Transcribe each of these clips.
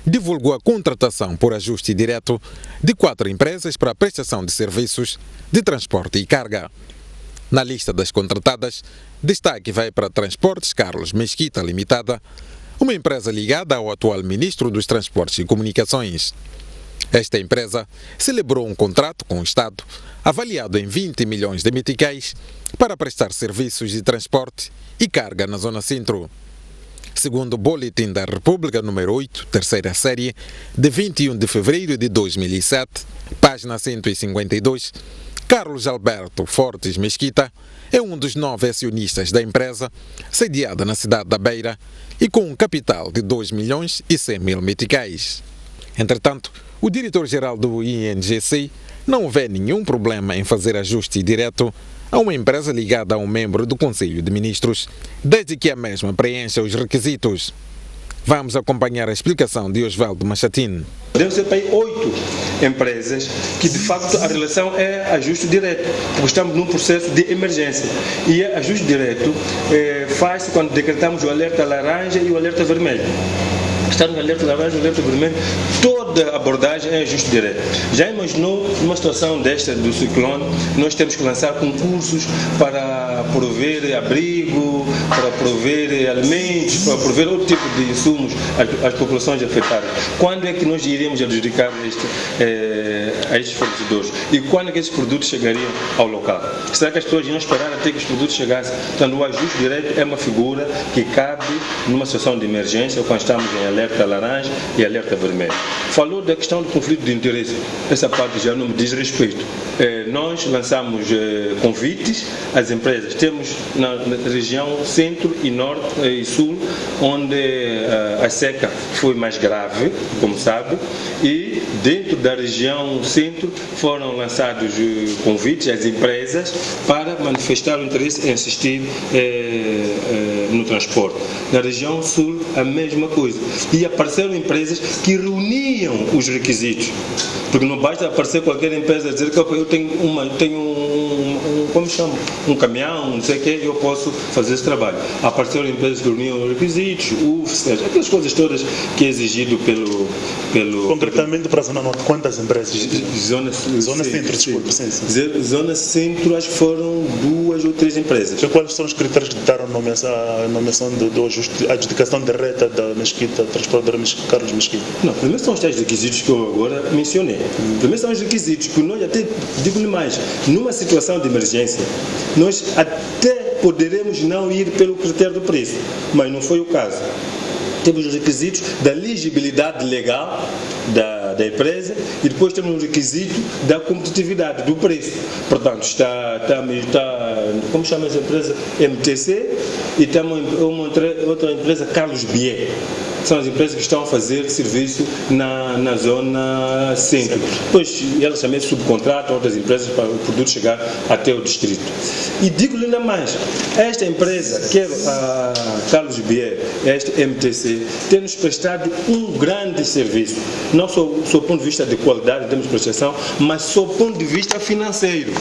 divulgou a contratação por ajuste direto de 4 empresas para a prestação de serviços de transporte e carga. Na lista das contratadas, destaque vai para Transportes Carlos Mesquita Limitada, uma empresa ligada ao atual Ministro dos Transportes e Comunicações. Esta empresa celebrou um contrato com o Estado, avaliado em 20 milhões de meticais, para prestar serviços de transporte e carga na Zona Centro. Segundo o Boletim da República número 8, terceira série, de 21 de fevereiro de 2007, página 152, Carlos Alberto Fortes Mesquita é um dos 9 acionistas da empresa, sediada na cidade da Beira e com um capital de 2 milhões e 100 mil meticais. Entretanto, o diretor-geral do INGC não vê nenhum problema em fazer ajuste direto a uma empresa ligada a um membro do Conselho de Ministros, desde que a mesma preencha os requisitos. Vamos acompanhar a explicação de Osvaldo Machatin. Devem ser para aí 8 empresas que de facto a relação é ajuste direto, porque estamos num processo de emergência. E ajuste direto faz-se quando decretamos o alerta laranja e o alerta vermelho. Está no alerta laranja e o alerta vermelho, toda a abordagem é ajuste direto. Já imaginou numa situação desta do ciclone, nós temos que lançar concursos para prover abrigo, para prover alimentos, para prover outro tipo de insumos às populações afetadas. Quando é que nós iríamos adjudicar a estes fornecedores? E quando é que esses produtos chegariam ao local? Será que as pessoas iam esperar até que os produtos chegassem? Portanto, o ajuste direto é uma figura que cabe numa situação de emergência, quando estamos em alerta laranja e alerta vermelho. Falou da questão do conflito de interesse. Essa parte já não me diz respeito. Nós lançamos convites às empresas. Temos na região centro e norte e sul, onde a seca foi mais grave, como sabe, e dentro da região centro foram lançados convites às empresas para manifestar o interesse em assistir no transporte. Na região sul, a mesma coisa. E apareceram empresas que reuniam os requisitos. Porque não basta aparecer qualquer empresa dizer que eu tenho como chama? Um caminhão, não sei o que, eu posso fazer esse trabalho. Apareceram empresas que reuniam os requisitos, aquelas coisas todas que é exigido pelo... Concretamente para a Zona Norte, quantas empresas? Zona Centro, desculpa. Sim. Zona Centro, acho que foram 2 ou 3 empresas. E quais são os critérios que deram a nomeação a adjudicação direta da Mesquita, transportadora Carlos Mesquita? Não, primeiro são os tais requisitos que eu agora mencionei. Primeiro são os requisitos, que nós até, digo-lhe mais, numa situação de emergência, nós até poderemos não ir pelo critério do preço, mas não foi o caso. Temos os requisitos da legibilidade legal da empresa e depois temos o requisito da competitividade do preço. Portanto, está como chama essa empresa? MTC, e temos outra empresa, Carlos Bier. São as empresas que estão a fazer serviço na zona centro. Depois elas também subcontratam outras empresas para o produto chegar até o distrito. E digo-lhe ainda mais, esta empresa, que é a Carlos Bier, esta MTC, tem-nos prestado um grande serviço, não só do ponto de vista de qualidade em termos de prestação, mas do ponto de vista financeiro.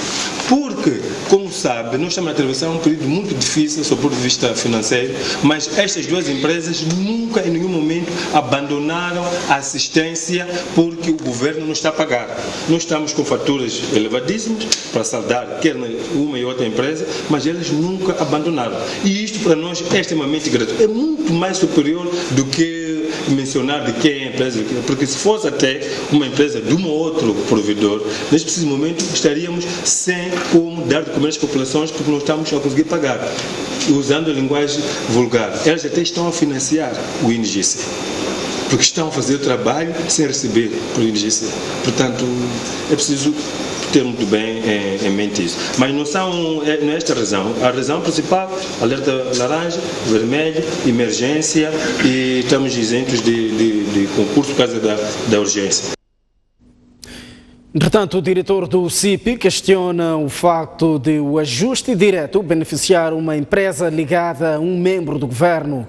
Porque, como sabe, nós estamos a atravessar um período muito difícil do ponto de vista financeiro, mas estas 2 empresas nunca, em nenhum momento, abandonaram a assistência porque o governo não está a pagar. Nós estamos com faturas elevadíssimas para saldar, quer uma e outra empresa, mas elas nunca abandonaram. E isto para nós é extremamente gratuito. É muito mais superior do que mencionar de quem é a empresa, porque se fosse até uma empresa de um outro provedor, neste preciso momento estaríamos sem como dar de comer às populações porque não estamos a conseguir pagar. Usando a linguagem vulgar, elas até estão a financiar o INGC, porque estão a fazer o trabalho sem receber por INGC. Portanto, é preciso ter muito bem em mente isso. Mas não é esta a razão. A razão principal, alerta laranja, vermelho, emergência, e estamos isentos de concurso por causa da urgência. Entretanto, o diretor do CIP questiona o facto de o ajuste direto beneficiar uma empresa ligada a um membro do governo.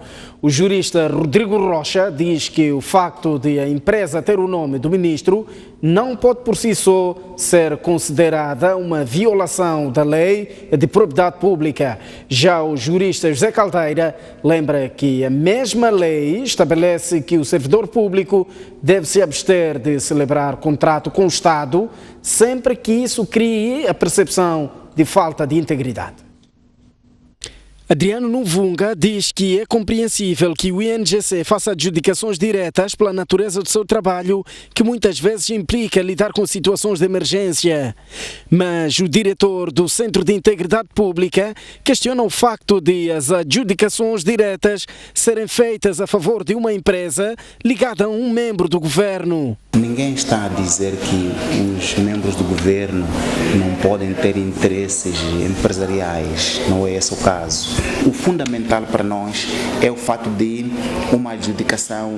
O jurista Rodrigo Rocha diz que o facto de a empresa ter o nome do ministro não pode por si só ser considerada uma violação da lei de propriedade pública. Já o jurista José Caldeira lembra que a mesma lei estabelece que o servidor público deve se abster de celebrar contrato com o Estado sempre que isso crie a percepção de falta de integridade. Adriano Nuvunga diz que é compreensível que o INGC faça adjudicações diretas pela natureza do seu trabalho, que muitas vezes implica lidar com situações de emergência. Mas o diretor do Centro de Integridade Pública questiona o facto de as adjudicações diretas serem feitas a favor de uma empresa ligada a um membro do governo. Ninguém está a dizer que os membros do governo não podem ter interesses empresariais, não é esse o caso. O fundamental para nós é o fato de uma adjudicação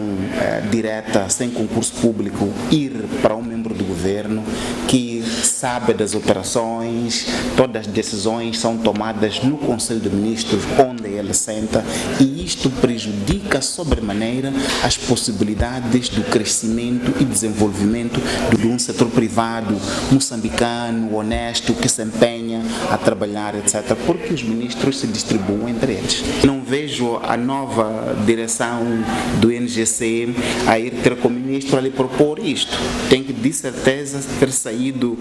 direta, sem concurso público, ir para um membro do governo que sabe das operações, todas as decisões são tomadas no Conselho de Ministros, onde ele senta, e isto prejudica sobremaneira as possibilidades do crescimento e desenvolvimento de um setor privado moçambicano, honesto, que se empenha a trabalhar, etc., porque os ministros se distribuem entre eles. Não vejo a nova direção do INGC a ir ter com o ministro a lhe propor isto. Tem que, de certeza, ter saído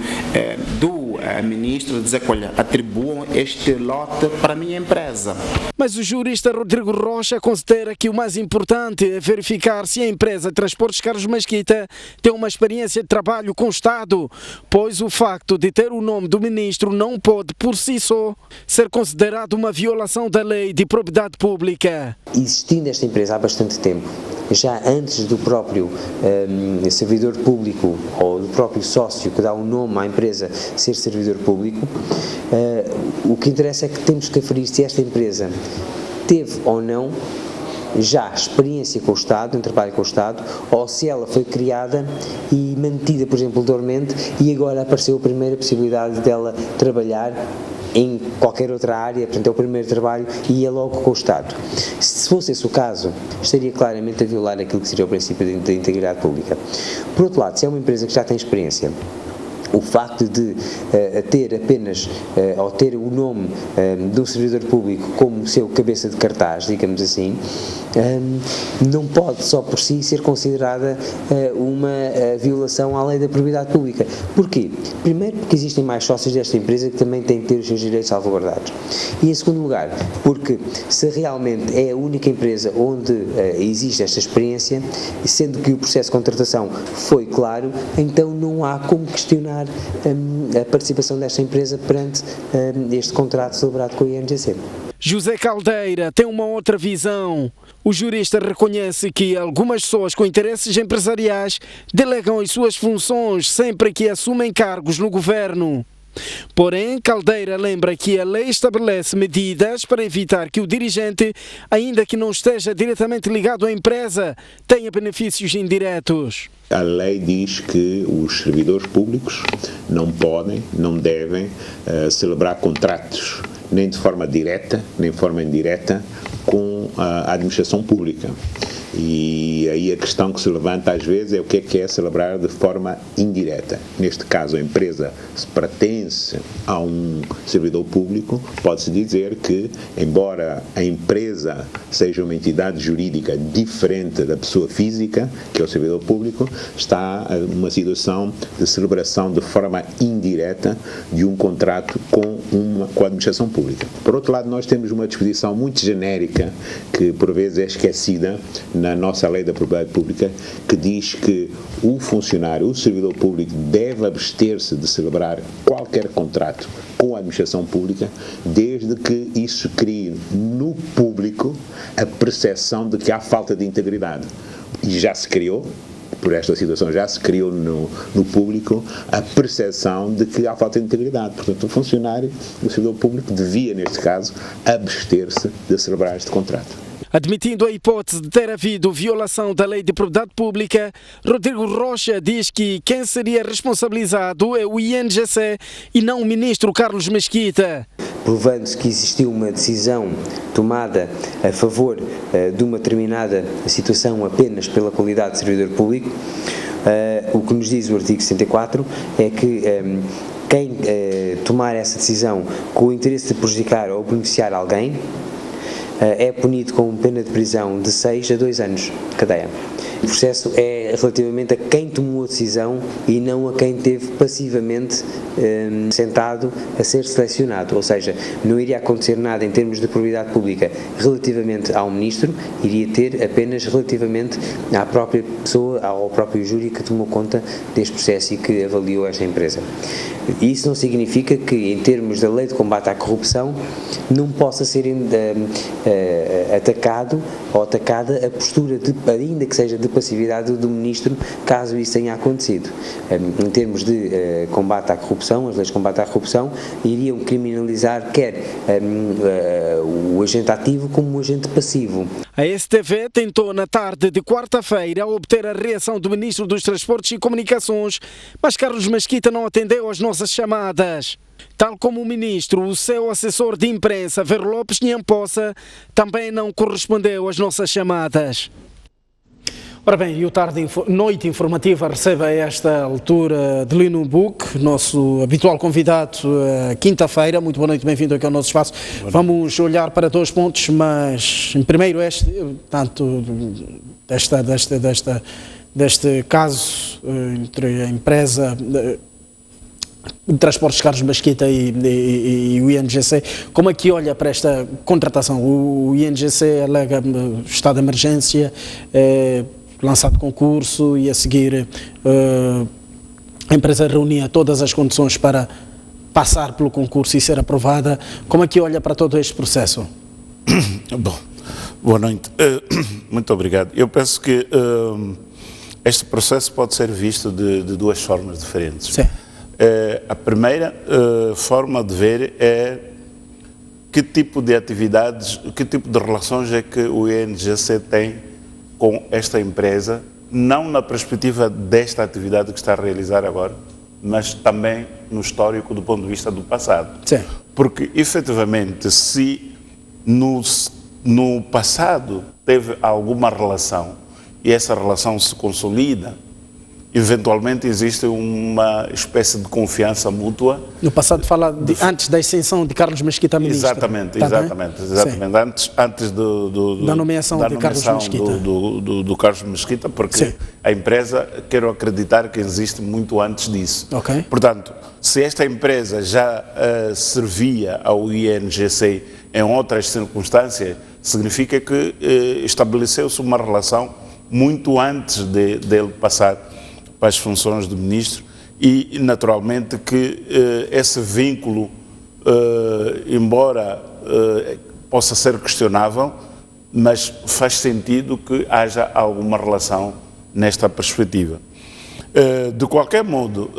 do ministro dizer que, olha, atribuam este lote para a minha empresa. Mas o jurista Rodrigo Rocha considera que o mais importante é verificar se a empresa Transportes Carlos Mesquita tem uma experiência de trabalho com o Estado, pois o facto de ter o nome do ministro não pode, por si só, ser considerado uma violação da lei de propriedade pública. Existindo esta empresa há bastante tempo, já antes do próprio servidor público ou do próprio sócio que dá o nome à empresa ser servidor público, o que interessa é que temos que aferir se esta empresa teve ou não já experiência com o Estado, em trabalho com o Estado, ou se ela foi criada e mantida, por exemplo, dormente, e agora apareceu a primeira possibilidade dela trabalhar em qualquer outra área, portanto é o primeiro trabalho e é logo com o Estado. Se fosse esse o caso, estaria claramente a violar aquilo que seria o princípio da integridade pública. Por outro lado, se é uma empresa que já tem experiência, o facto de ter apenas, ou ter o nome de um servidor público como seu cabeça de cartaz, digamos assim, não pode só por si ser considerada uma violação à lei da propriedade pública. Porquê? Primeiro, porque existem mais sócios desta empresa que também têm que ter os seus direitos salvaguardados. E em segundo lugar, porque se realmente é a única empresa onde existe esta experiência, sendo que o processo de contratação foi claro, então não há como questionar a participação desta empresa perante este contrato celebrado com a INGC. José Caldeira tem uma outra visão. O jurista reconhece que algumas pessoas com interesses empresariais delegam as suas funções sempre que assumem cargos no governo. Porém, Caldeira lembra que a lei estabelece medidas para evitar que o dirigente, ainda que não esteja diretamente ligado à empresa, tenha benefícios indiretos. A lei diz que os servidores públicos não podem, não devem celebrar contratos, nem de forma direta, nem de forma indireta, com a administração pública. E aí a questão que se levanta às vezes é o que é celebrar de forma indireta. Neste caso, a empresa, se pertence a um servidor público, pode-se dizer que, embora a empresa seja uma entidade jurídica diferente da pessoa física, que é o servidor público, está numa situação de celebração de forma indireta de um contrato com a administração pública. Por outro lado, nós temos uma disposição muito genérica, que por vezes é esquecida na nossa lei da propriedade pública, que diz que o funcionário, o servidor público, deve abster-se de celebrar qualquer contrato com a administração pública, desde que isso crie no público a percepção de que há falta de integridade. E já se criou, por esta situação, já se criou no público a percepção de que há falta de integridade. Portanto, o funcionário, o servidor público, devia, neste caso, abster-se de celebrar este contrato. Admitindo a hipótese de ter havido violação da lei de propriedade pública, Rodrigo Rocha diz que quem seria responsabilizado é o INGC e não o ministro Carlos Mesquita. provando-se que existiu uma decisão tomada a favor de uma determinada situação apenas pela qualidade de servidor público. O que nos diz o artigo 64 é que quem tomar essa decisão com o interesse de prejudicar ou beneficiar alguém é punido com pena de prisão de 6 a 2 anos de cadeia. O processo é relativamente a quem tomou a decisão e não a quem teve passivamente sentado a ser selecionado, ou seja, não iria acontecer nada em termos de probidade pública relativamente ao Ministro, iria ter apenas relativamente à própria pessoa, ao próprio júri que tomou conta deste processo e que avaliou esta empresa. Isso não significa que, em termos da lei de combate à corrupção, não possa ser atacado ou atacada a postura, ainda que seja de passividade do Ministro, caso isso tenha acontecido. Em termos de combate à corrupção, as leis de combate à corrupção iriam criminalizar quer o agente ativo como o agente passivo. A STV tentou na tarde de quarta-feira obter a reação do Ministro dos Transportes e Comunicações, mas Carlos Mesquita não atendeu às nossas chamadas. Tal como o Ministro, o seu assessor de imprensa, Vero Lopes Nhamposa, também não correspondeu às nossas chamadas. Ora bem, e o Noite Informativa recebe a esta altura de Lino Buc, nosso habitual convidado, quinta-feira. Muito boa noite, bem-vindo aqui ao nosso espaço. Vamos olhar para 2 pontos, mas primeiro deste caso entre a empresa de transportes Carlos Mesquita e o INGC. Como é que olha para esta contratação? O INGC alega estado de emergência, lançado concurso e a seguir a empresa reunia todas as condições para passar pelo concurso e ser aprovada. Como é que olha para todo este processo? Bom, boa noite. Muito obrigado. Eu penso que este processo pode ser visto de 2 formas diferentes. Sim. A primeira forma de ver é que tipo de atividades, que tipo de relações é que o INGC tem com esta empresa, não na perspectiva desta atividade que está a realizar agora, mas também no histórico do ponto de vista do passado. Sim. Porque, efetivamente, se no passado teve alguma relação e essa relação se consolida, eventualmente existe uma espécie de confiança mútua. No passado fala antes da ascensão de Carlos Mesquita ministro. Exatamente. Antes da nomeação de Carlos Mesquita. Do Carlos Mesquita, porque sim, a empresa, quero acreditar que existe muito antes disso. Okay. Portanto, se esta empresa já servia ao INGC em outras circunstâncias, significa que estabeleceu-se uma relação muito antes dele passar para as funções do ministro e, naturalmente, que esse vínculo, embora possa ser questionável, mas faz sentido que haja alguma relação nesta perspectiva. De qualquer modo,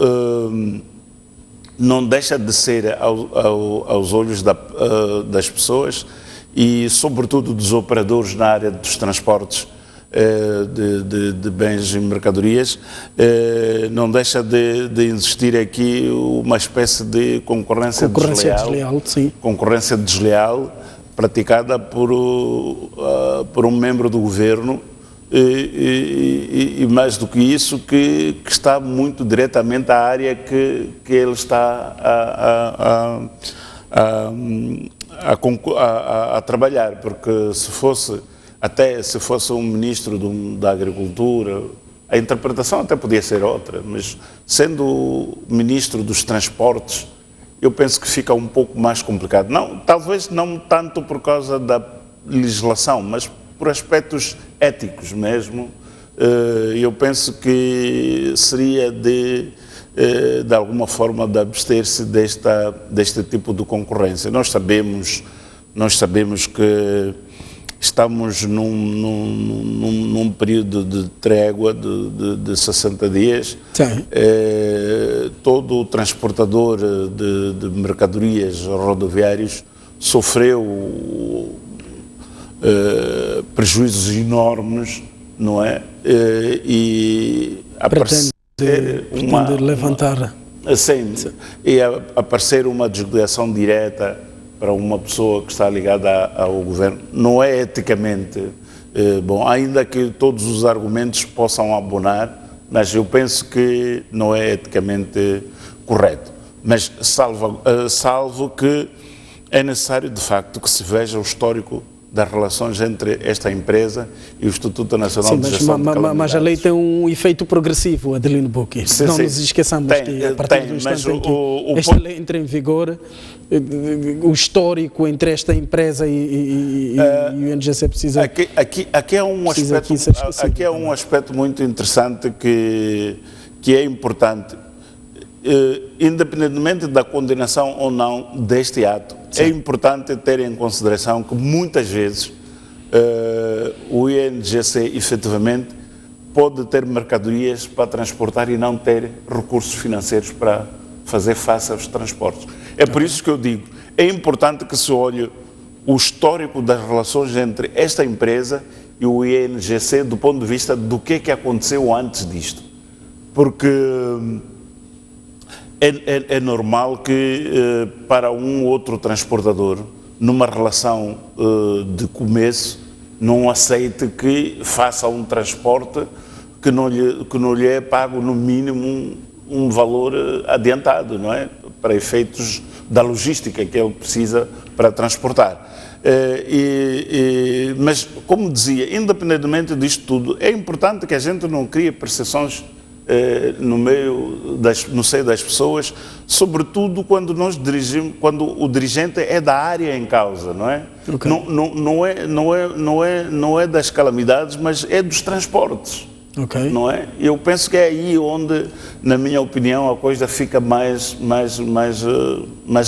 não deixa de ser aos olhos das pessoas e, sobretudo, dos operadores na área dos transportes de bens e mercadorias, não deixa de existir aqui uma espécie de concorrência desleal, sim, concorrência desleal praticada por um membro do governo e mais do que isso, que está muito diretamente à área que ele está a trabalhar, porque se fosse um ministro da Agricultura, a interpretação até podia ser outra, mas sendo ministro dos Transportes, eu penso que fica um pouco mais complicado. Talvez não tanto por causa da legislação, mas por aspectos éticos mesmo. Eu penso que seria de alguma forma de abster-se deste tipo de concorrência. Nós sabemos que estamos num período de trégua de 60 dias. Todo o transportador de mercadorias rodoviários sofreu prejuízos enormes, não é? E pretende levantar. Sim, e aparecer uma desligação direta para uma pessoa que está ligada ao governo não é eticamente bom, ainda que todos os argumentos possam abonar, mas eu penso que não é eticamente correto. Mas salvo que é necessário, de facto, que se veja o histórico das relações entre esta empresa e o Instituto Nacional de Gestão de Calamidades. Mas a lei tem um efeito progressivo, Adelino Bucchi. Não nos esqueçamos que a partir do instante em que esta lei entra em vigor, o histórico entre esta empresa e o INGC precisa... Aqui é um aspecto muito interessante que é importante. Independentemente da condenação ou não deste ato, sim, é importante ter em consideração que muitas vezes o INGC efetivamente pode ter mercadorias para transportar e não ter recursos financeiros para fazer face aos transportes. É por isso que eu digo, é importante que se olhe o histórico das relações entre esta empresa e o INGC do ponto de vista do que aconteceu antes disto. Porque é normal que para um outro transportador, numa relação de começo, não aceite que faça um transporte que não lhe é pago no mínimo um valor adiantado, não é? Para efeitos da logística que ele precisa para transportar. Mas, como dizia, independentemente disto tudo, é importante que a gente não crie percepções no seio das pessoas, sobretudo quando quando o dirigente é da área em causa, não é? Okay. Não é das calamidades, mas é dos transportes, okay, não é? Eu penso que é aí onde, na minha opinião, a coisa fica mais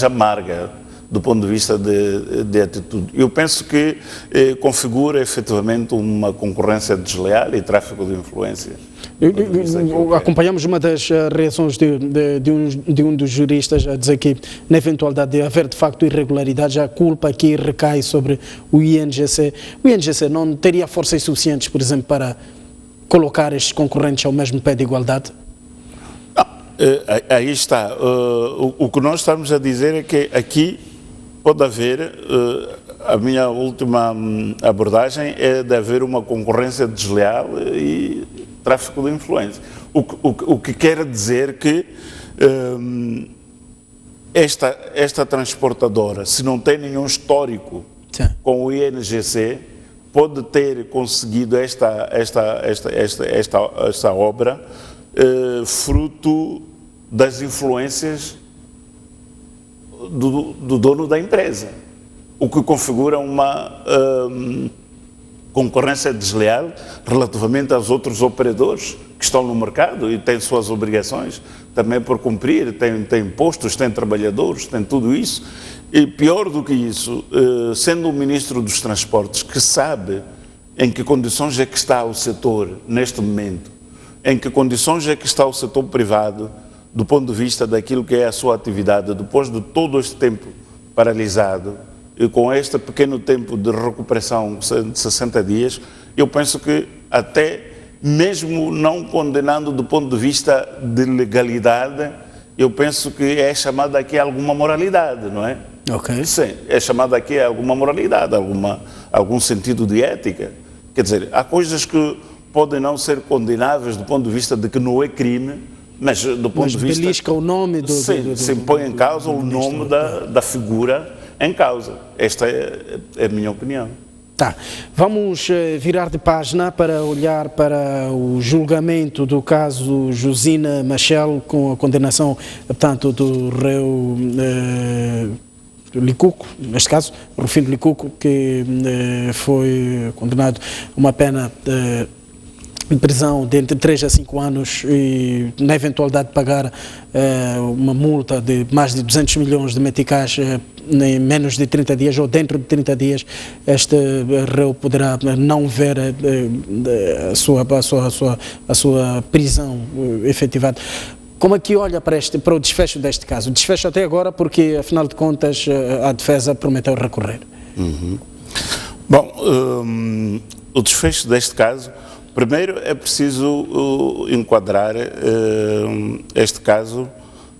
amarga do ponto de vista de atitude. Eu penso que configura efetivamente uma concorrência desleal e tráfico de influência. Acompanhamos uma das reações de um dos juristas a dizer que, na eventualidade de haver de facto irregularidades, a culpa aqui recai sobre o INGC. O INGC não teria forças suficientes, por exemplo, para colocar estes concorrentes ao mesmo pé de igualdade? Aí está. O que nós estamos a dizer é que aqui pode haver, a minha última abordagem é de haver uma concorrência desleal e tráfico de influência. O que quer dizer que esta transportadora, se não tem nenhum histórico, sim, com o INGC, pode ter conseguido esta obra fruto das influências do dono da empresa, o que configura uma concorrência desleal relativamente aos outros operadores que estão no mercado e têm suas obrigações também por cumprir, têm impostos, têm trabalhadores, têm tudo isso. E pior do que isso, sendo o Ministro dos Transportes, que sabe em que condições é que está o setor neste momento, em que condições é que está o setor privado, do ponto de vista daquilo que é a sua atividade, depois de todo este tempo paralisado, e com este pequeno tempo de recuperação de 60 dias, eu penso que até mesmo não condenando do ponto de vista de legalidade, eu penso que é chamada aqui alguma moralidade, não é? Ok. Sim, é chamada aqui alguma moralidade, algum sentido de ética. Quer dizer, há coisas que podem não ser condenáveis do ponto de vista de que não é crime, mas do ponto de vista... belisca o nome do... se põe em causa o nome da figura em causa. Esta é a minha opinião. Tá. Vamos virar de página para olhar para o julgamento do caso Josina Machel, com a condenação, portanto, do réu Licuco, neste caso, Rufino Licuco, que foi condenado a uma pena de prisão de entre 3 a 5 anos e, na eventualidade de pagar uma multa de mais de 200 milhões de meticais em menos de 30 dias ou dentro de 30 dias, este réu poderá não ver a sua prisão efetivada. Como é que olha para o desfecho deste caso? O desfecho até agora, porque, afinal de contas, a defesa prometeu recorrer. Uhum. Bom, o desfecho deste caso, primeiro é preciso enquadrar este caso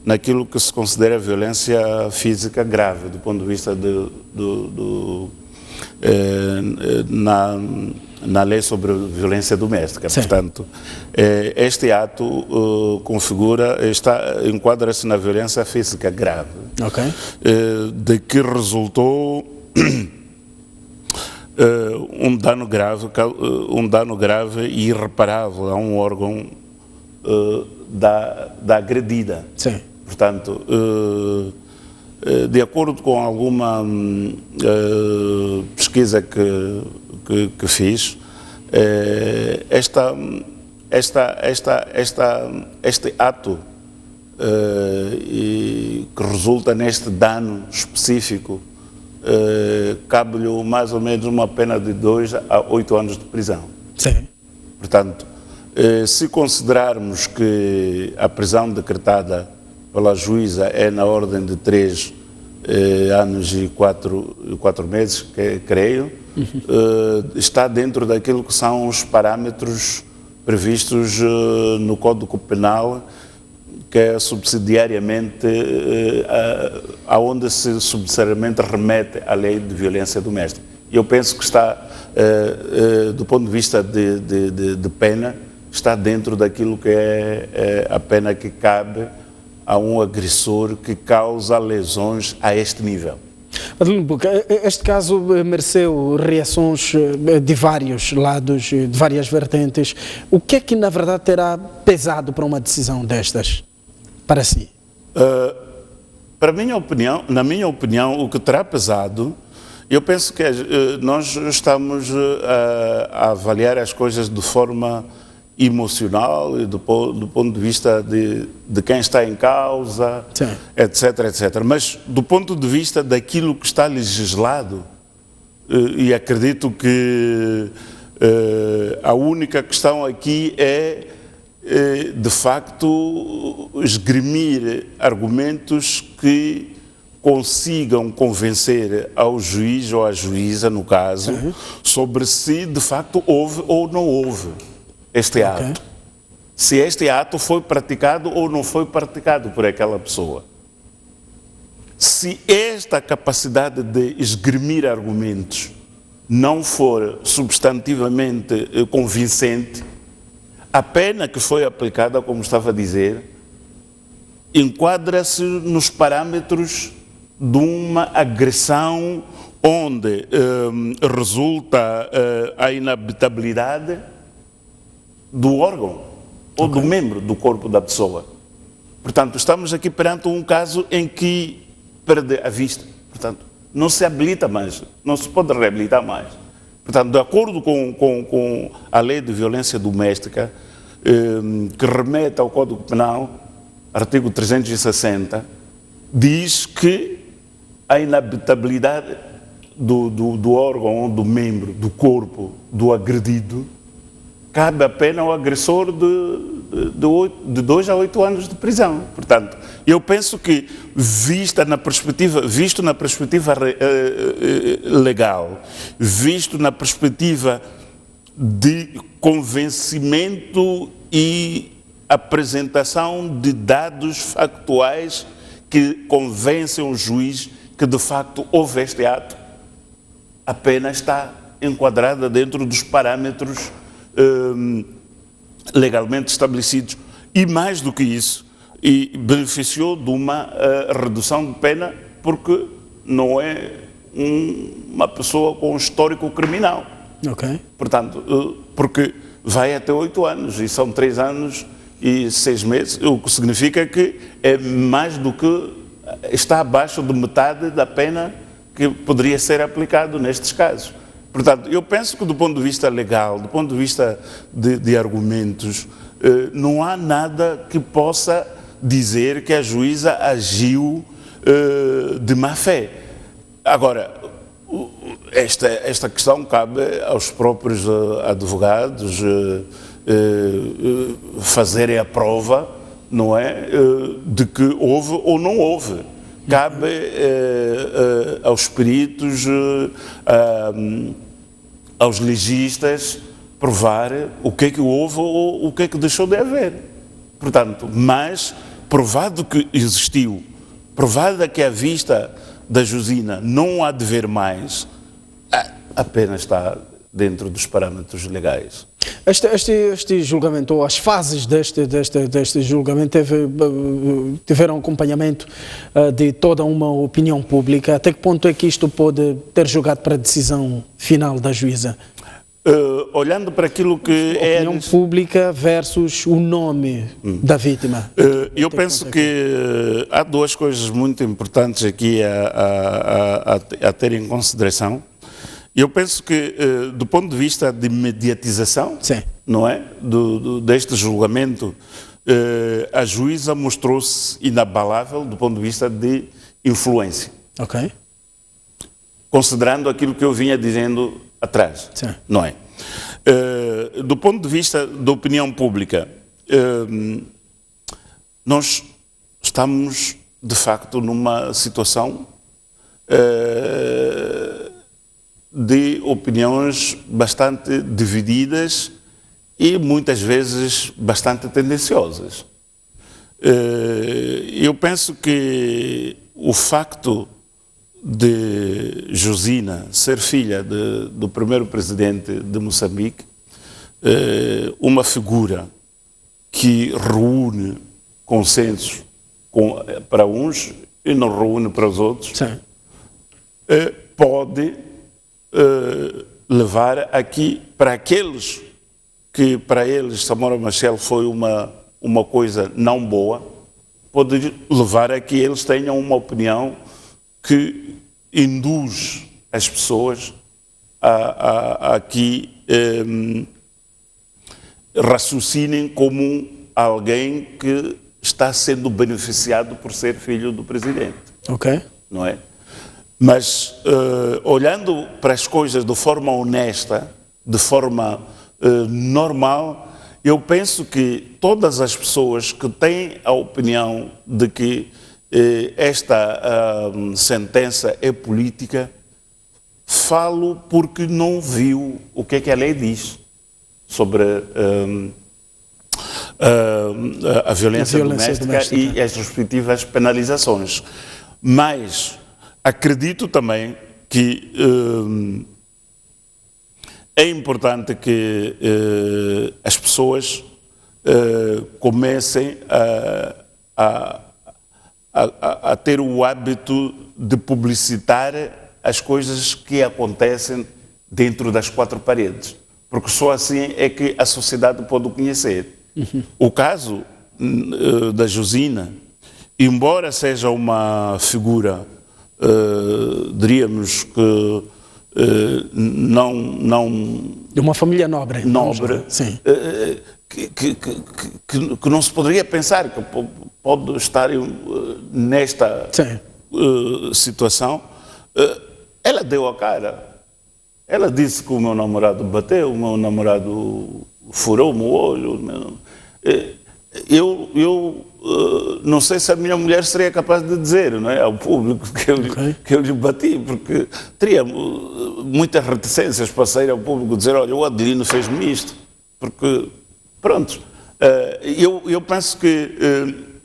naquilo que se considera violência física grave, do ponto de vista na lei sobre violência doméstica. Sim. Portanto, este ato enquadra-se na violência física grave, Ok. de que resultou um dano grave e irreparável a um órgão da agredida. Sim. Portanto, de acordo com alguma pesquisa que fiz, este ato que resulta neste dano específico cabe-lhe mais ou menos uma pena de 2 a 8 anos de prisão. Sim. Portanto, se considerarmos que a prisão decretada pela juíza é na ordem de 3 anos e 4 meses, creio, está dentro daquilo que são os parâmetros previstos no Código Penal, que é subsidiariamente aonde se subsidiariamente remete à lei de violência doméstica. Eu penso que está, do ponto de vista de pena, está dentro daquilo que é a pena que cabe a um agressor que causa lesões a este nível. Adelino Buca, este caso mereceu reações de vários lados, de várias vertentes. O que é que, na verdade, terá pesado para uma decisão destas, para si? Na minha opinião, o que terá pesado, eu penso que nós estamos a avaliar as coisas de forma emocional e do ponto de vista de quem está em causa, Sim. etc, etc. Mas do ponto de vista daquilo que está legislado, e acredito que a única questão aqui é, de facto, esgrimir argumentos que consigam convencer ao juiz ou à juíza, no caso, sobre se de facto houve ou não houve este ato. Se este ato foi praticado ou não foi praticado por aquela pessoa. Se esta capacidade de esgrimir argumentos não for substantivamente convincente, a pena que foi aplicada, como estava a dizer, enquadra-se nos parâmetros de uma agressão onde resulta a inabitabilidade do órgão ou do membro do corpo da pessoa. Portanto, estamos aqui perante um caso em que perde a vista. Portanto, não se habilita mais, não se pode reabilitar mais. Portanto, de acordo com a lei de violência doméstica, que remete ao Código Penal, artigo 360, diz que a inabitabilidade do órgão ou do membro, do corpo do agredido, cabe a pena ao agressor de 2 a 8 anos de prisão. Portanto, eu penso que, visto na perspectiva legal, visto na perspectiva de convencimento e apresentação de dados factuais que convencem o juiz que de facto houve este ato, a pena está enquadrada dentro dos parâmetros legalmente estabelecidos, e mais do que isso, e beneficiou de uma redução de pena, porque não é uma pessoa com histórico criminal. Portanto, porque vai até 8 anos, e são 3 anos e 6 meses, o que significa que é mais do que, está abaixo de metade da pena que poderia ser aplicado nestes casos. Portanto, eu penso que do ponto de vista legal, do ponto de vista de argumentos, não há nada que possa dizer que a juíza agiu de má fé. Agora, esta questão cabe aos próprios advogados fazerem a prova, não é, de que houve ou não houve. Cabe aos peritos, aos legistas, provar o que é que houve ou o que é que deixou de haver. Portanto, mas provado que existiu, provado que à vista da Josina não há de ver mais, apenas está dentro dos parâmetros legais. Este julgamento, ou as fases deste julgamento, tiveram acompanhamento de toda uma opinião pública. Até que ponto é que isto pode ter jogado para a decisão final da juíza? Olhando para aquilo que opinião pública versus o nome da vítima. Eu penso que há duas coisas muito importantes aqui a ter em consideração. Eu penso que, do ponto de vista de mediatização, sim, não é, deste julgamento, a juíza mostrou-se inabalável do ponto de vista de influência. Ok. Considerando aquilo que eu vinha dizendo atrás, sim, não é? Do ponto de vista da opinião pública, nós estamos, de facto, numa situação de opiniões bastante divididas e muitas vezes bastante tendenciosas. Eu penso que o facto de Josina ser filha do primeiro presidente de Moçambique, uma figura que reúne consensos para uns e não reúne para os outros, pode levar aqui para aqueles que para eles Samora Machel foi uma coisa não boa, pode levar a que eles tenham uma opinião que induz as pessoas a que raciocinem como alguém que está sendo beneficiado por ser filho do presidente. Ok. Não é? Mas, olhando para as coisas de forma honesta, de forma normal, eu penso que todas as pessoas que têm a opinião de que esta sentença é política, falo porque não viu o que é que a lei diz sobre a violência doméstica e as respectivas penalizações. Mas acredito também que é importante que as pessoas comecem a ter o hábito de publicitar as coisas que acontecem dentro das quatro paredes, porque só assim é que a sociedade pode o conhecer. O caso da Josina, embora seja uma figura, diríamos que não de uma família nobre, sim, que não se poderia pensar que pode estar nesta situação, ela deu a cara. Ela disse que o meu namorado bateu, o meu namorado furou-me o olho. Eu não sei se a minha mulher seria capaz de dizer, não é, ao público que eu lhe bati, porque teria muitas reticências para sair ao público dizer, olha, o Adelino fez-me isto, porque, pronto, eu penso que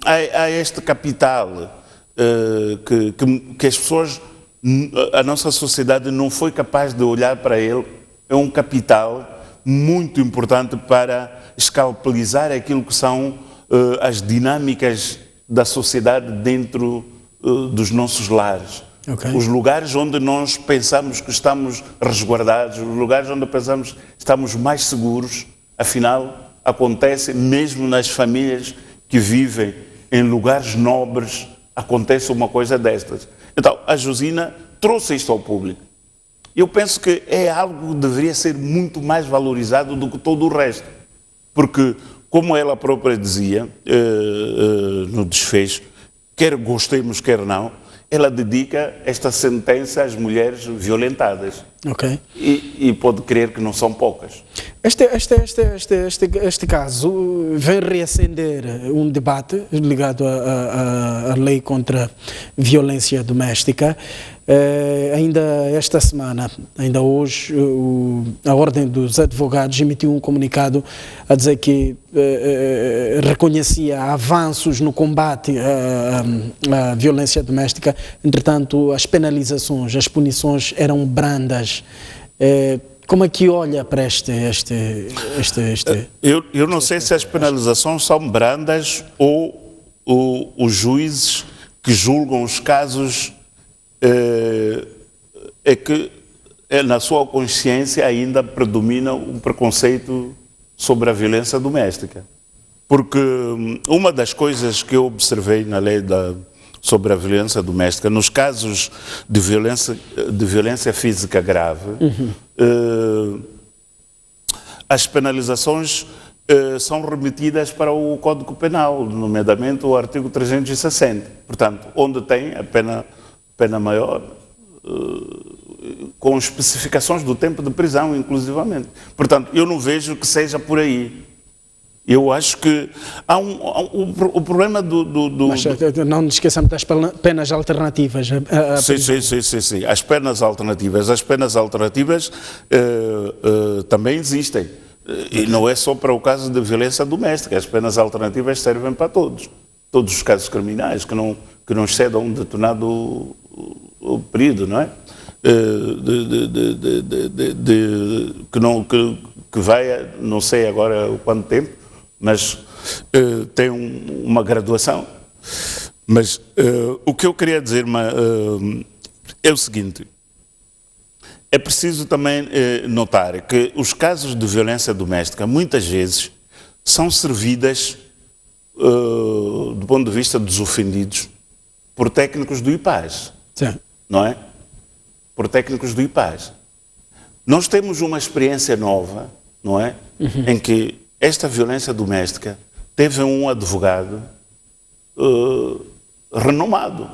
há este capital que as pessoas, a nossa sociedade não foi capaz de olhar para ele, é um capital muito importante para escalpelizar aquilo que são as dinâmicas da sociedade dentro dos nossos lares. Os lugares onde nós pensamos que estamos resguardados, os lugares onde pensamos que estamos mais seguros, afinal, acontece mesmo nas famílias que vivem em lugares nobres, acontece uma coisa destas. Então, a Josina trouxe isto ao público. Eu penso que é algo que deveria ser muito mais valorizado do que todo o resto. Porque, como ela própria dizia no desfecho, quer gostemos, quer não, ela dedica esta sentença às mulheres violentadas. E pode crer que não são poucas. Este caso vem reacender um debate ligado à lei contra a violência doméstica. Ainda esta semana, ainda hoje, a Ordem dos Advogados emitiu um comunicado a dizer que reconhecia avanços no combate à violência doméstica, entretanto as penalizações, as punições eram brandas. Como é que olha para este? Eu não sei se as penalizações são brandas ou os juízes que julgam os casos é que na sua consciência ainda predomina um preconceito sobre a violência doméstica. Porque uma das coisas que eu observei na lei sobre a violência doméstica, nos casos de violência física grave, as penalizações são remetidas para o Código Penal, nomeadamente o artigo 360. Portanto, onde tem a pena maior, com especificações do tempo de prisão, inclusivamente. Portanto, eu não vejo que seja por aí. Eu acho que há o problema Mas não nos esqueçamos das penas alternativas. Sim. As penas alternativas também existem. E não é só para o caso de violência doméstica. As penas alternativas servem para todos. Todos os casos criminais que não excedam um determinado período, não é? Que vai, não sei agora quanto tempo, mas tem uma graduação. Mas o que eu queria dizer é o seguinte: é preciso também notar que os casos de violência doméstica muitas vezes são servidas, do ponto de vista dos ofendidos, por técnicos do IPAS. Sim. Não é? Por técnicos do IPAS. Nós temos uma experiência nova, não é? Em que esta violência doméstica teve um advogado renomado.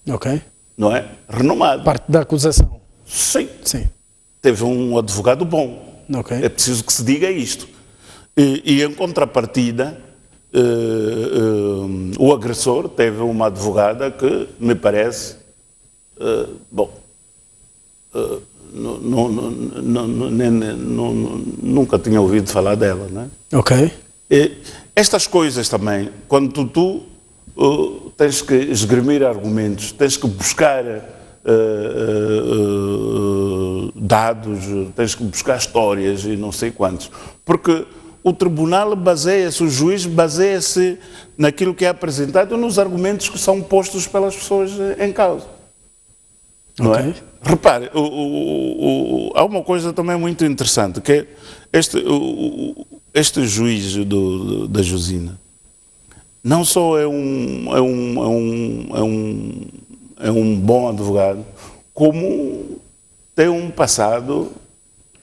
Ok. Não é? Renomado. Parte da acusação. Sim. Sim. Teve um advogado bom. Ok. É preciso que se diga isto. E em contrapartida, o agressor teve uma advogada que me parece, nunca tinha ouvido falar dela, né? Ok. Estas coisas também, quando tu tens que esgrimir argumentos, tens que buscar dados, tens que buscar histórias e não sei quantos, porque o tribunal baseia-se, o juiz baseia-se naquilo que é apresentado, nos argumentos que são postos pelas pessoas em causa. Não é? Repare, há uma coisa também muito interessante, que é este juiz da Josina não só é um bom advogado, como tem um passado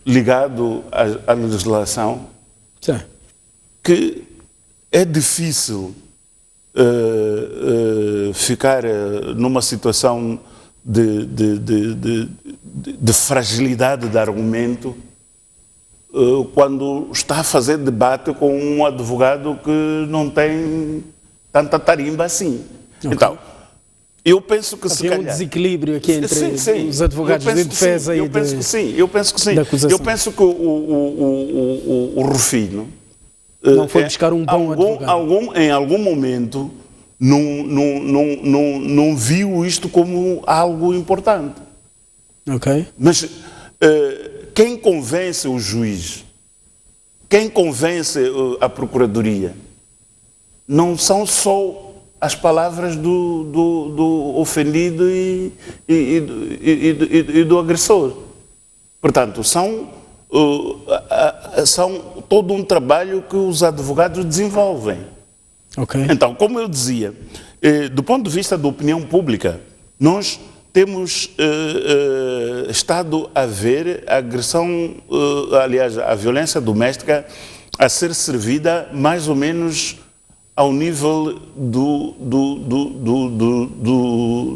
ligado à legislação. Sim. Que é difícil ficar numa situação de fragilidade de argumento quando está a fazer debate com um advogado que não tem tanta tarimba assim. Okay. Então, eu penso que havia um desequilíbrio aqui entre os advogados de defesa e eu penso que sim. Eu penso que o Rufino não foi buscar um bom advogado. Em algum momento não viu isto como algo importante. Ok. Mas quem convence o juiz, quem convence a procuradoria, não são só as palavras do ofendido e do agressor. Portanto, são todo um trabalho que os advogados desenvolvem. Okay. Então, como eu dizia, do ponto de vista da opinião pública, nós temos estado a ver a agressão, aliás, a violência doméstica a ser servida mais ou menos ao nível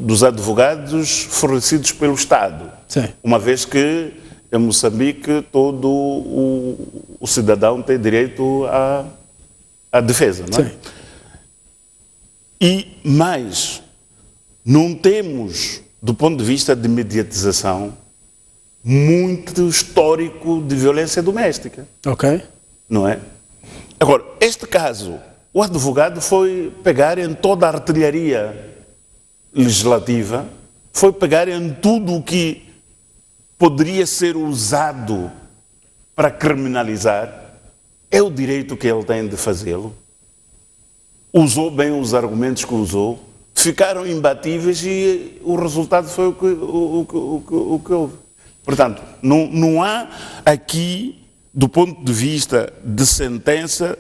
dos advogados fornecidos pelo Estado. Sim. Uma vez que em Moçambique todo o cidadão tem direito à defesa, não é? Sim. E mais, não temos do ponto de vista de mediatização, muito histórico de violência doméstica. Ok. Não é? Agora, este caso, o advogado foi pegar em toda a artilharia legislativa, foi pegar em tudo o que poderia ser usado para criminalizar. É o direito que ele tem de fazê-lo. Usou bem os argumentos que usou, ficaram imbatíveis e o resultado foi o que houve. Portanto, não há aqui, do ponto de vista de sentença,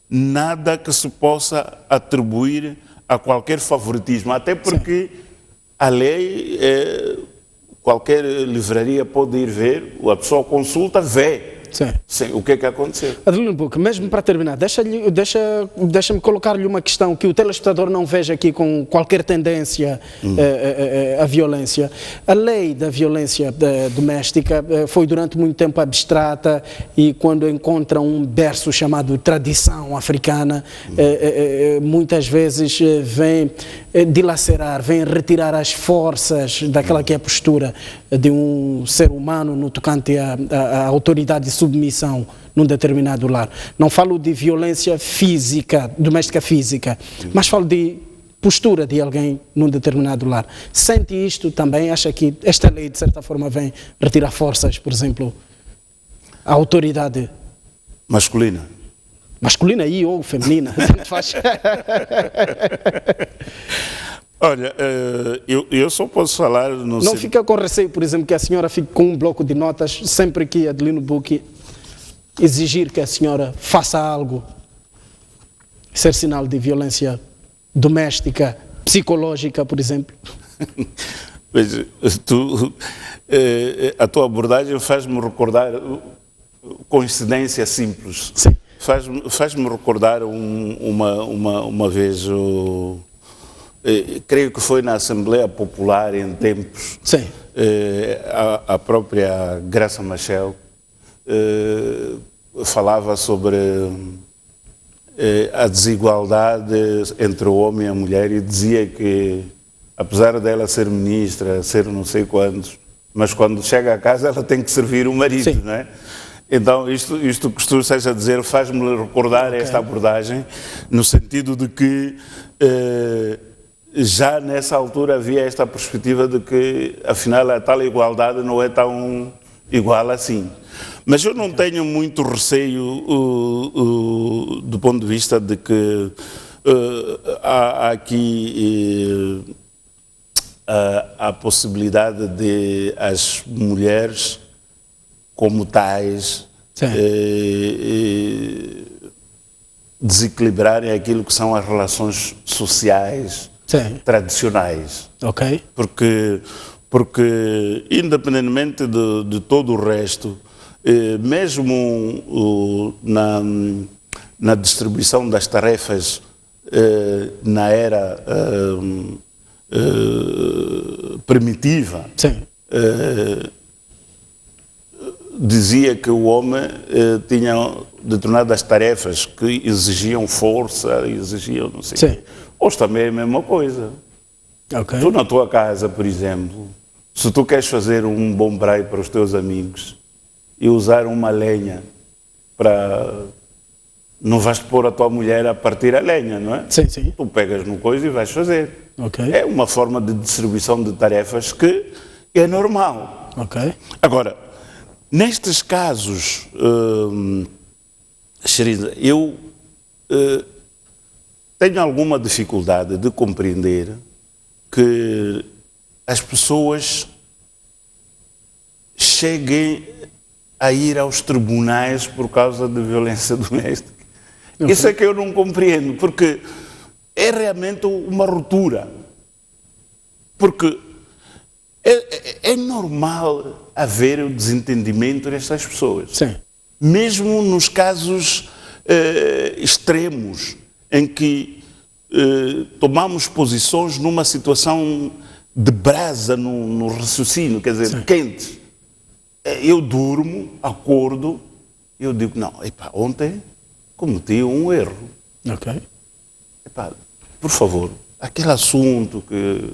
nada que se possa atribuir a qualquer favoritismo, até porque a lei, qualquer livraria pode ir ver, a pessoa consulta, vê. Sim, o que é que aconteceu? Adelino Buque, mesmo para terminar, deixa-me colocar-lhe uma questão que o telespectador não veja aqui com qualquer tendência à violência. A lei da violência doméstica foi durante muito tempo abstrata e quando encontra um berço chamado tradição africana, muitas vezes vem dilacerar, vem retirar as forças daquela que é a postura de um ser humano no tocante à autoridade e submissão num determinado lar. Não falo de violência física, doméstica física, mas falo de postura de alguém num determinado lar. Sente isto também? Acha que esta lei, de certa forma, vem retirar forças, por exemplo, à autoridade masculina? Masculina ou feminina, tanto faz. Olha, eu só posso falar... Não fica com receio, por exemplo, que a senhora fique com um bloco de notas sempre que Adelino Buque exigir que a senhora faça algo, ser sinal de violência doméstica, psicológica, por exemplo? Pois, a tua abordagem faz-me recordar coincidência simples. Sim. Faz-me recordar uma vez, creio que foi na Assembleia Popular em tempos, sim. A própria Graça Machel falava sobre a desigualdade entre o homem e a mulher e dizia que, apesar dela ser ministra, ser não sei quantos, mas quando chega a casa ela tem que servir o marido, sim. Não é? Então, isto que tu estás a dizer faz-me recordar esta abordagem, no sentido de que já nessa altura havia esta perspectiva de que, afinal, a tal igualdade não é tão igual assim. Mas eu não tenho muito receio do ponto de vista de que há aqui a possibilidade de as mulheres como tais, desequilibrarem aquilo que são as relações sociais, sim. Tradicionais. Ok. Porque independentemente de todo o resto, mesmo na distribuição das tarefas na era primitiva, sim. Dizia que o homem tinha determinadas tarefas que exigiam força, exigiam não sei o quê. Hoje também é a mesma coisa. Okay. Tu na tua casa, por exemplo, se tu queres fazer um bom prato para os teus amigos e usar uma lenha para... Não vais pôr a tua mulher a partir a lenha, não é? Sim, sim. Tu pegas no coisa e vais fazer. Okay. É uma forma de distribuição de tarefas que é normal. Okay. Agora, nestes casos, Xerida, eu tenho alguma dificuldade de compreender que as pessoas cheguem a ir aos tribunais por causa de violência doméstica. Okay. Isso é que eu não compreendo, porque é realmente uma ruptura. Porque é normal haver o desentendimento destas pessoas. Sim. Mesmo nos casos extremos, em que tomamos posições numa situação de brasa no raciocínio, quer dizer, sim. Quente. Eu durmo, acordo, eu digo, não, epá, ontem cometi um erro. Ok. Epá, por favor, aquele assunto que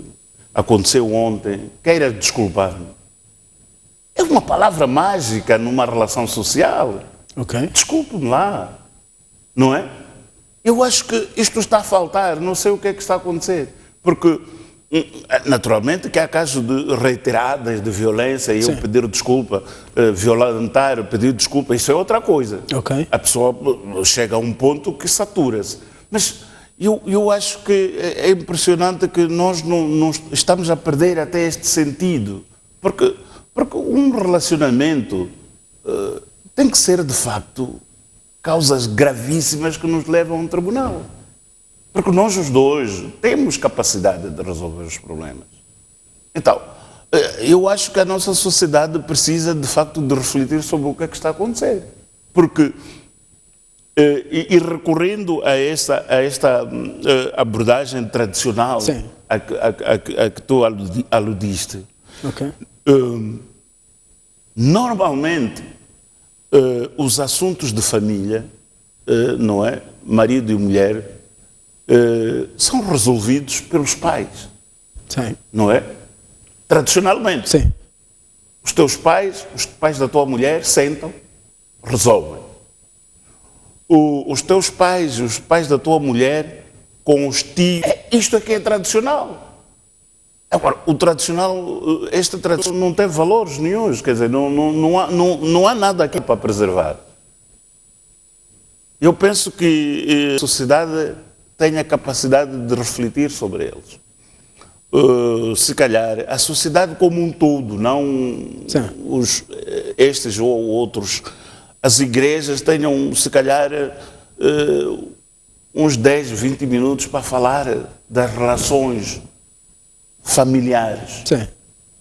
aconteceu ontem, queira desculpar-me. É uma palavra mágica numa relação social. Ok. Desculpe-me lá, não é? Eu acho que isto está a faltar, não sei o que é que está a acontecer. Porque, naturalmente, que há casos de reiteradas de violência e eu pedir desculpa, violentar, pedir desculpa, isso é outra coisa. Ok. A pessoa chega a um ponto que satura-se. Mas eu acho que é impressionante que nós não estamos a perder até este sentido. Porque um relacionamento tem que ser, de facto, causas gravíssimas que nos levam a um tribunal. Porque nós os dois temos capacidade de resolver os problemas. Então, eu acho que a nossa sociedade precisa, de facto, de refletir sobre o que é que está a acontecer. Porque, e recorrendo a esta abordagem tradicional a que tu aludiste, Ok. Normalmente, os assuntos de família, não é? Marido e mulher, são resolvidos pelos pais. Sim. Não é? Tradicionalmente. Sim. Os teus pais, os pais da tua mulher, sentam, resolvem. Os teus pais, os pais da tua mulher, com os tios. Isto aqui é tradicional. Agora, o tradicional, esta tradição não tem valores nenhuns, quer dizer, não há nada aqui para preservar. Eu penso que a sociedade tem a capacidade de refletir sobre eles. Se calhar, a sociedade como um todo, não estes ou outros, as igrejas tenham, se calhar, uns 10, 20 minutos para falar das relações familiares. Sim.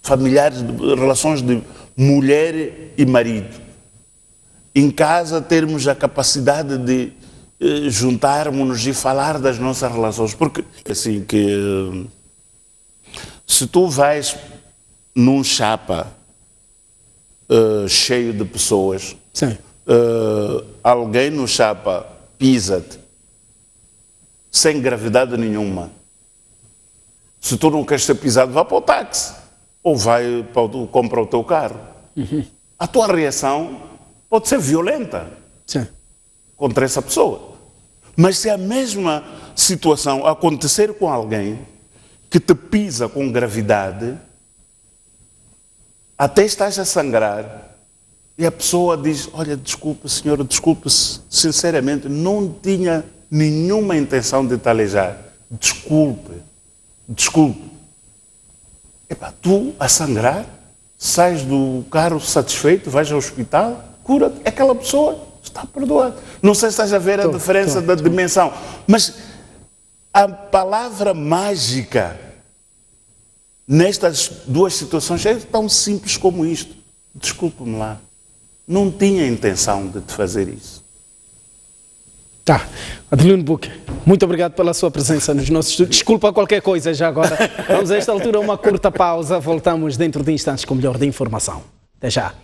Familiares, relações de mulher e marido. Em casa termos a capacidade de juntarmos-nos e falar das nossas relações. Porque, assim, que se tu vais num chapa cheio de pessoas, alguém no chapa pisa-te sem gravidade nenhuma. Se tu não queres ser pisado, vá para o táxi ou vai compra o teu carro. A tua reação pode ser violenta contra essa pessoa. Mas se a mesma situação acontecer com alguém que te pisa com gravidade, até estás a sangrar e a pessoa diz: olha, desculpa senhora, desculpe-se, sinceramente não tinha nenhuma intenção de te aleijar. Desculpe. Epá, tu a sangrar, sais do carro satisfeito, vais ao hospital, cura-te, aquela pessoa está perdoada. Não sei se estás a ver a diferença da dimensão, mas a palavra mágica nestas duas situações é tão simples como isto. Desculpe-me lá, não tinha intenção de te fazer isso. Tá. Adelino Buque, muito obrigado pela sua presença nos nossos estudos. Desculpa qualquer coisa já agora. Vamos a esta altura a uma curta pausa. Voltamos dentro de instantes com o melhor de informação. Até já.